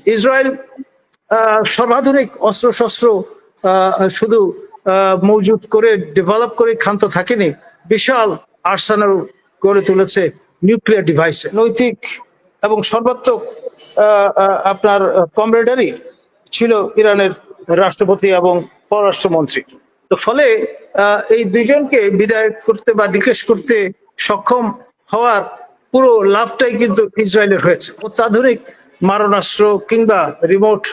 Israel সর্বাধুনিক অস্ত্রশস্ত্র শুধু মজুত করে ডেভেলপ করে ক্ষান্ত থাকেনি, বিশাল আর্সেনাল গড়ে তুলেছে নিউক্লিয়ার ডিভাইসে। নৈতিক এবং সর্বাত্মক আপনার কমরেডারি ছিল ইরানের রাষ্ট্রপতি এবং পররাষ্ট্রমন্ত্রী। তো ফলে এই দুইজনকে বিদায় করতে বা নিকেশ করতে সক্ষম হওয়ার পুরো লাভটাই কিন্তু ইসরায়েলের হয়েছে। অত্যাধুনিক মারণাস্ত্র কিংবা রিমোট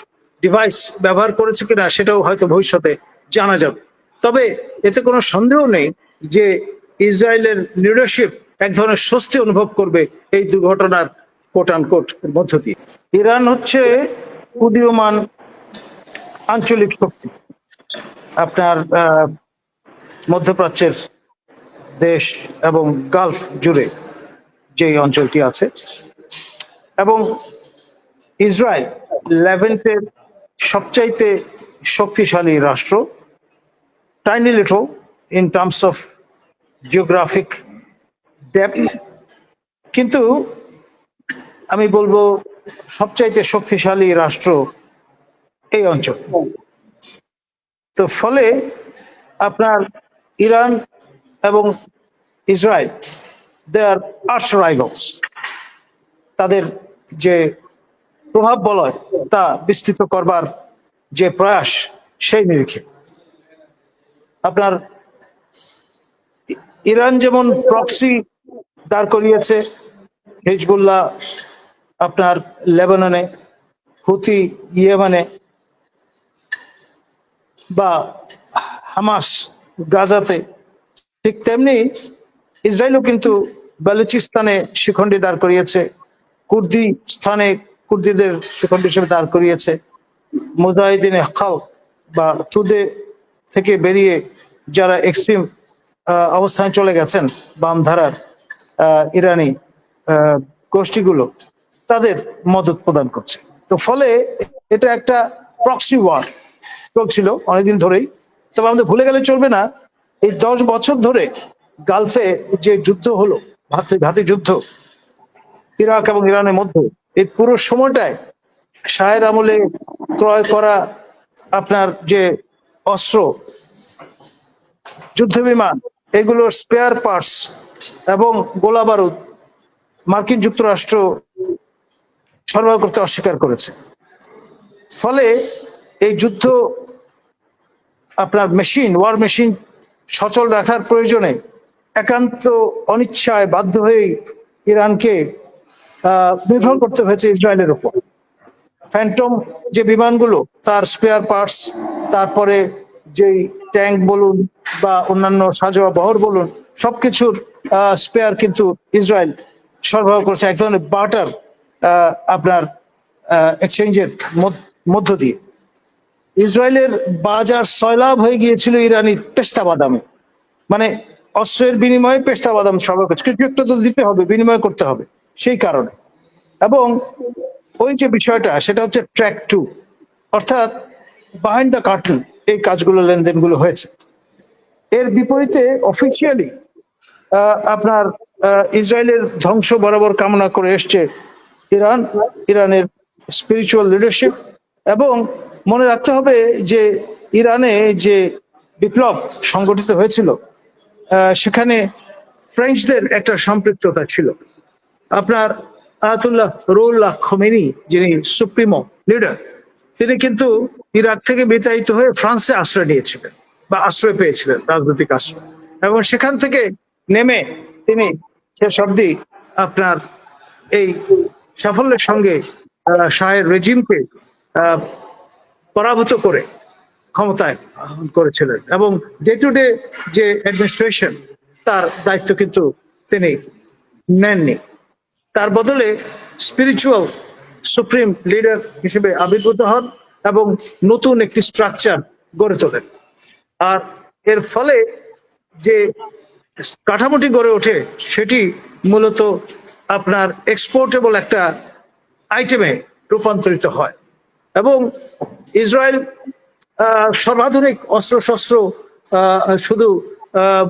ডিভাইস ব্যবহার করেছে কিনা সেটাও হয়তো ভবিষ্যতে জানা যাবে। তবে এতে কোনো সন্দেহ নেই যে ইসরায়েলের লিডারশিপ এক ধরনের স্বস্তি অনুভব করবে এই দুর্ঘটনার কোট আনকোট মধ্য দিয়ে। ইরান হচ্ছে উদীয়মান আঞ্চলিক শক্তি। আপনার মধ্যপ্রাচ্যের দেশ এবং গালফ জুড়ে যে অঞ্চলটি আছে, এবং ইসরায়েল লেভেন্টের সবচাইতে শক্তিশালী রাষ্ট্র, tiny little in terms of geographic depth, কিন্তু আমি বলবো সবচাইতে শক্তিশালী রাষ্ট্র এই অঞ্চল। তো ফলে আপনার ইরান এবং ইসরায়েল দে আর আর্চ রাইভালস। তাদের যে প্রভাব বলয় তা বিস্তৃত করবার যে প্রয়াস, সেই নিরিখে আপনার ইরান যেমন প্রক্সি দাঁড় করিয়েছে, হিজবুল্লাহ আপনার লেবাননে, হুতি ইয়েমেনে, বা হামাস গাজাতে, ঠিক তেমনি ইসরায়েলও কিন্তু বালুচিস্তানে শিখণ্ডী দাঁড় করিয়েছে, কুর্দি স্থানে কুর্দিদের শিখণ্ডী হিসেবে দাঁড় করিয়েছে, মুজাহিদিনে খালক বা তুদে থেকে বেরিয়ে যারা এক্সট্রিম অবস্থানে চলে গেছেন বাম ধারার ইরানি গোষ্ঠীগুলো, তাদের মদত প্রদান করছে। তো ফলে এটা একটা প্রক্সি ওয়ার চলছিল অনেকদিন ধরেই। তবে আমাদের ভুলে গেলে চলবে না, এই 10 বছর ধরে গালফে যে যুদ্ধ হলো, ঘাতি যুদ্ধ ইরাক এবং ইরানের মধ্যে, এই পুরো সময়টায় শাহের আমলে ক্রয় করা আপনার যে অস্ত্র, যুদ্ধ বিমান, এগুলোর স্পেয়ার পার্টস এবং গোলা বারুদ মার্কিন যুক্তরাষ্ট্র সরবরাহ করতে অস্বীকার করেছে। ফলে এই যুদ্ধ আপনার মেশিন, ওয়ার মেশিন সচল রাখার প্রয়োজনে একান্ত অনিচ্ছায় বাধ্য হয়ে ইরানকে নির্ভর করতে হয়েছে ইসরায়েলের উপর। ফ্যান্টম যে বিমানগুলো, তার স্পেয়ার পার্টস, তারপরে যেই ট্যাঙ্ক বলুন বা অন্যান্য সাজোয়া বহর বলুন, সবকিছুর স্পেয়ার কিন্তু ইসরায়েল সরবরাহ করছে এক ধরনের বার্টার আপনার এক্সচেঞ্জের মধ্য দিয়ে। ইসরায়েলের বাজার সয়লাভ হয়ে গিয়েছিল ইরানি পেস্তা বাদামে, মানে অস্ত্রের বিনিময়ে পেস্তা বাদাম সরবরাহ করছে, কিছু একটা তো দিতে হবে, বিনিময় করতে হবে, সেই কারণে। এবং ওই যে বিষয়টা, সেটা হচ্ছে ট্র্যাক 2, অর্থাৎ বিহাইন্ড দ্য কার্টেন এই কাজগুলো, লেনদেনগুলো হয়েছে। এর বিপরীতে অফিসিয়ালি আপনার ইসরায়েলের ধ্বংস বরাবর কামনা করে এসছে ইরানের স্পিরিচুয়াল লিডারশিপ। এবং মনে রাখতে হবে যে ইরানে যে বিপ্লব সংগঠিত হয়েছিল, সেখানে ফ্রেঞ্চদের একটা সম্পৃক্ততা ছিল। আপনার আয়াতুল্লাহ রুহুল্লাহ খোমেনি, যিনি সুপ্রিমো লিডার, তিনি কিন্তু ইরাক থেকে বিতাড়িত হয়ে ফ্রান্সে আশ্রয় নিয়েছিলেন বা আশ্রয় পেয়েছিলেন, রাজনৈতিক আশ্রয়, এবং সেখান থেকে নেমে তিনি শেষ অবধি আপনার এই সাফল্যের সঙ্গে শাহের রেজিমকে পরাভূত করে ক্ষমতায় করেছিলেন, এবং ডে টু ডে যে অ্যাডমিনিস্ট্রেশন, তার দায়িত্ব কিন্তু তিনি নেননি। তার বদলে স্পিরিচুয়াল সুপ্রিম লিডার হিসেবে আবির্ভূত হন এবং নতুন একটি স্ট্রাকচার গড়ে তোলেন। আর এর ফলে যে কাঠামোটি গড়ে ওঠে, সেটি মূলত আপনার এক্সপোর্টেবল একটা আইটেমে রূপান্তরিত হয়। এবং ইসরায়েল সর্বাধুনিক অস্ত্রশস্ত্র শুধু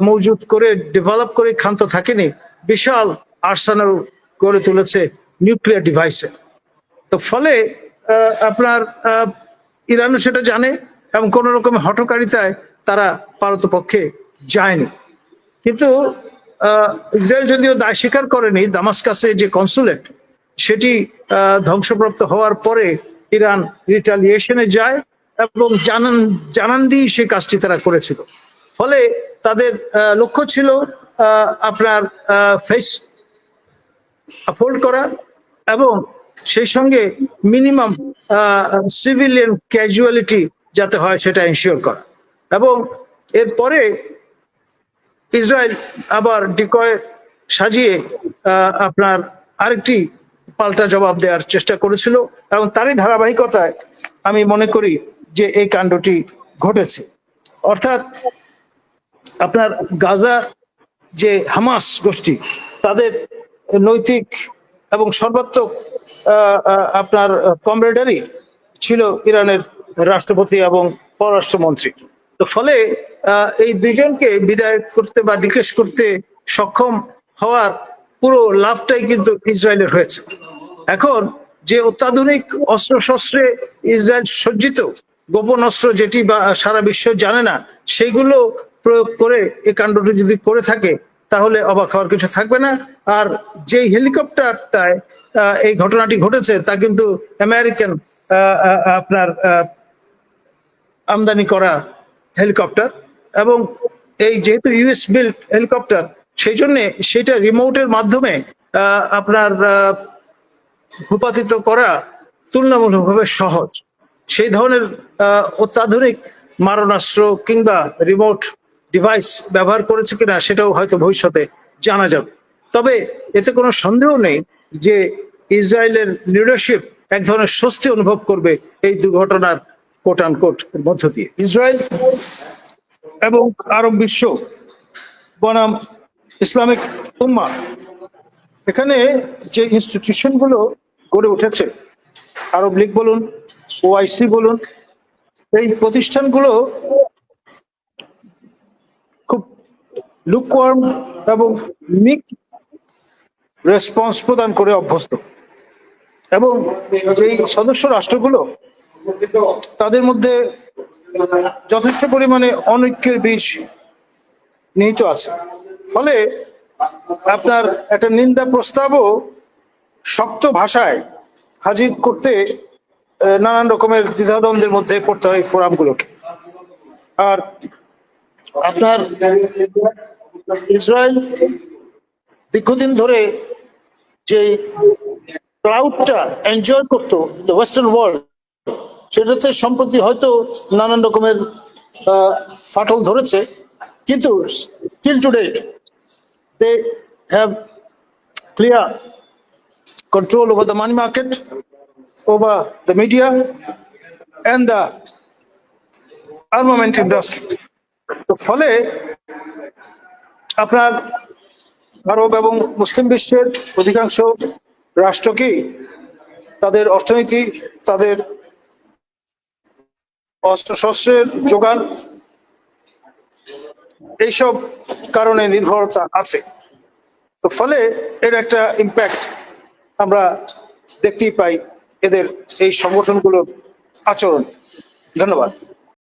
মজুত করে ডেভেলপ করে ক্ষান্ত থাকেনি, বিশাল আর্সেনাল গড়ে তুলেছে নিউক্লিয়ার ডিভাইসে। তো ফলে আপনার ইরানও সেটা জানে এবং কোন রকম হঠকারিতায় তারা পারতপক্ষে যায়নি। কিন্তু ইসরায়েল যদিও দায় স্বীকার করেনি, দামাস্কাসে যে কনসুলেট সেটি ধ্বংসপ্রাপ্ত হওয়ার পরে ইরান রিটালিয়েশনে যায় এবং জানান দিয়ে সেই কাজটি তারা করেছিল। ফলে তাদের লক্ষ্য ছিল আপনার ফেস আপহোল্ড করা এবং সেই সঙ্গে মিনিমাম সিভিলিয়ান ক্যাজুয়ালিটি যাতে হয় সেটা এনশিওর করা। এবং এরপরে ইসরায়েল আবার ডিকয় সাজিয়ে আপনার আরেকটি পাল্টা জবাব দেওয়ার চেষ্টা করেছিল এবং তারই ধারাবাহিকতায় আমি মনে করি যে এই কাণ্ডটি ঘটেছে। অর্থাৎ আপনার গাজা যে হামাস গোষ্ঠী, তাদের নৈতিক এবং সর্বাত্মক আপনার কমরেডারি ছিল ইরানের রাষ্ট্রপতি এবং পররাষ্ট্রমন্ত্রী। তো ফলে এই দুইজনকে বিদায় করতে বা নিকেশ করতে সক্ষম হওয়ার পুরো লাভটাই কিন্তু ইসরায়েলের হয়েছে। এখন যে অত্যাধুনিক অস্ত্র শস্ত্রে ইসরায়েল সজ্জিত, গোপন অস্ত্র যেটি বা সারা বিশ্ব জানে না, সেইগুলো প্রয়োগ করে এই কাণ্ডটি যদি করে থাকে তাহলে অবাক হওয়ার কিছু থাকবে না। আর যেই হেলিকপ্টারটায় এই ঘটনাটি ঘটেছে তা কিন্তু আমেরিকান আপনার আমদানি করা হেলিকপ্টার এবং এই যেহেতু ইউএস বিল্ড হেলিকপ্টার, সেই জন্য সেটা রিমোটের মাধ্যমে আপনার ভূপাতিত করা তুলনামূলকভাবে সহজ। সেই ধরনের অত্যাধুনিক মারণাস্ত্র কিংবা রিমোট ডিভাইস ব্যবহার করেছে কিনা সেটাও হয়তো ভবিষ্যতে জানা যাবে। তবে এতে কোনো সন্দেহ নেই যে ইসরায়েলের লিডারশিপ এক ধরনের স্বস্তি অনুভব করবে এই দুর্ঘটনার কোট আনকোট মধ্য দিয়ে। ইসরায়েল এবং আরব বিশ্ব বনাম ইসলামিক উম্মাহ, এখানে যে ইনস্টিটিউশন গুলো গড়ে উঠেছে, আরব লীগ বলুন, ওআইসি বলুন, এই প্রতিষ্ঠানগুলো খুব লুকওয়ার্ম এবং মিক রেসপন্স প্রদান করে অভ্যস্ত এবং এই সদস্য রাষ্ট্রগুলো তাদের মধ্যে যথেষ্ট পরিমাণে অনৈক্যের বীজ নিহিত আছে। ফলে আপনার একটা নিন্দা প্রস্তাবও শক্ত ভাষায় হাজির করতে নানান রকমের দ্বিধাদ্বন্দ্বের মধ্যে পড়তে হয় ফোরামগুলোকে। আর আপনার ইসরায়েল দীর্ঘদিন ধরে যে ক্রাউডটা এনজয় করতো দ্য ওয়েস্টার্ন ওয়ার্ল্ড, সেটাতে সম্প্রতি হয়তো নানান রকমের ফাটল ধরেছে, কিন্তু till today they have clear control over the money market, over the media and the armament industry. তো ফলে আপনার আরব এবং মুসলিম বিশ্বের অধিকাংশ রাষ্ট্রকেই তাদের অর্থনীতি, তাদের অস্ত্রশস্ত্রের যোগান, এইসব কারণে নির্ভরতা আছে। তো ফলে এর একটা ইম্প্যাক্ট আমরা দেখতেই পাই এদের এই সংগঠনগুলোর আচরণ। ধন্যবাদ।